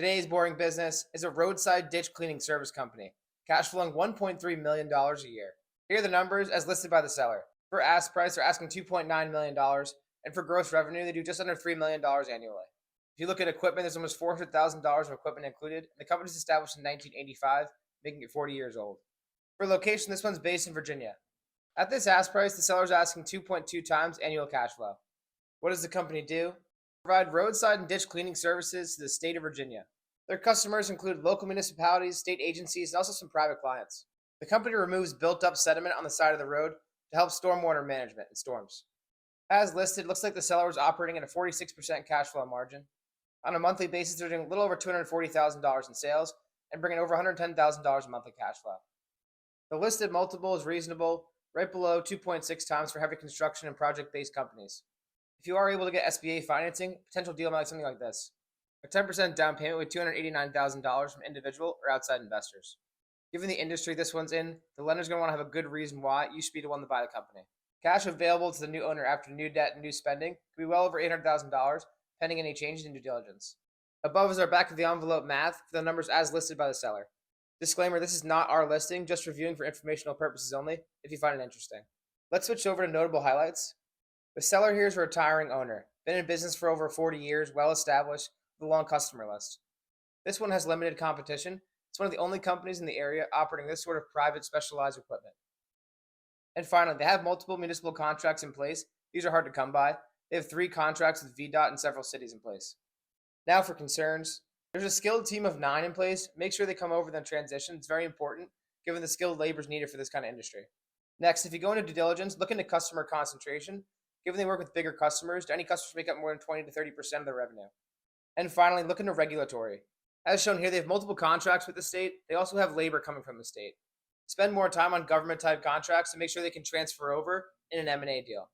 Today's boring business is a roadside ditch cleaning service company, cash flowing $1.3 million a year. Here are the numbers as listed by the seller. For ask price, they're asking $2.9 million, and for gross revenue, they do just under $3 million annually. If you look at equipment, there's almost $400,000 of equipment included. The company's established in 1985, making it 40 years old. For location, this one's based in Virginia. At this ask price, the seller's asking 2.2 times annual cash flow. What does the company do? Provide roadside and ditch cleaning services to the state of Virginia. Their customers include local municipalities, state agencies, and also some private clients. The company removes built-up sediment on the side of the road to help stormwater management in storms. As listed, looks like the seller was operating at a 46% cash flow margin. On a monthly basis, they're doing a little over $240,000 in sales and bringing over $110,000 in monthly cash flow. The listed multiple is reasonable, right below 2.6 times for heavy construction and project-based companies. If you are able to get SBA financing, potential deal might be something like this: a 10% down payment with $289,000 from individual or outside investors. Given the industry this one's in, the lender's going to want to have a good reason why you should be the one to buy the company. Cash available to the new owner after new debt and new spending could be well over $800,000, pending any changes in due diligence. Above is our back of the envelope math for the numbers as listed by the seller. Disclaimer: this is not our listing, just reviewing for informational purposes only if you find it interesting. Let's switch over to notable highlights. The seller here is a retiring owner, been in business for over 40 years, well established, with a long customer list. This one has limited competition. It's one of the only companies in the area operating this sort of private specialized equipment. And finally, they have multiple municipal contracts in place. These are hard to come by. They have 3 contracts with VDOT in several cities in place. Now for concerns. There's a skilled team of 9 in place. Make sure they come over then transition. It's very important given the skilled labor is needed for this kind of industry. Next, if you go into due diligence, look into customer concentration. Given they work with bigger customers, do any customers make up more than 20 to 30% of their revenue? And finally, look into regulatory. As shown here, they have multiple contracts with the state. They also have labor coming from the state. Spend more time on government-type contracts to make sure they can transfer over in an M&A deal.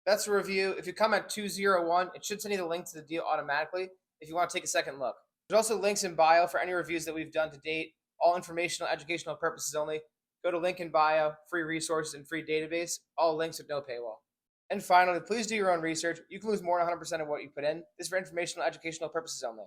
That's a review. If you come at 201, it should send you the link to the deal automatically if you want to take a second look. There's also links in bio for any reviews that we've done to date. All informational, educational purposes only. Go to link in bio, free resources, and free database. All links with no paywall. And finally, please do your own research. You can lose more than 100% of what you put in. This is for informational, educational purposes only.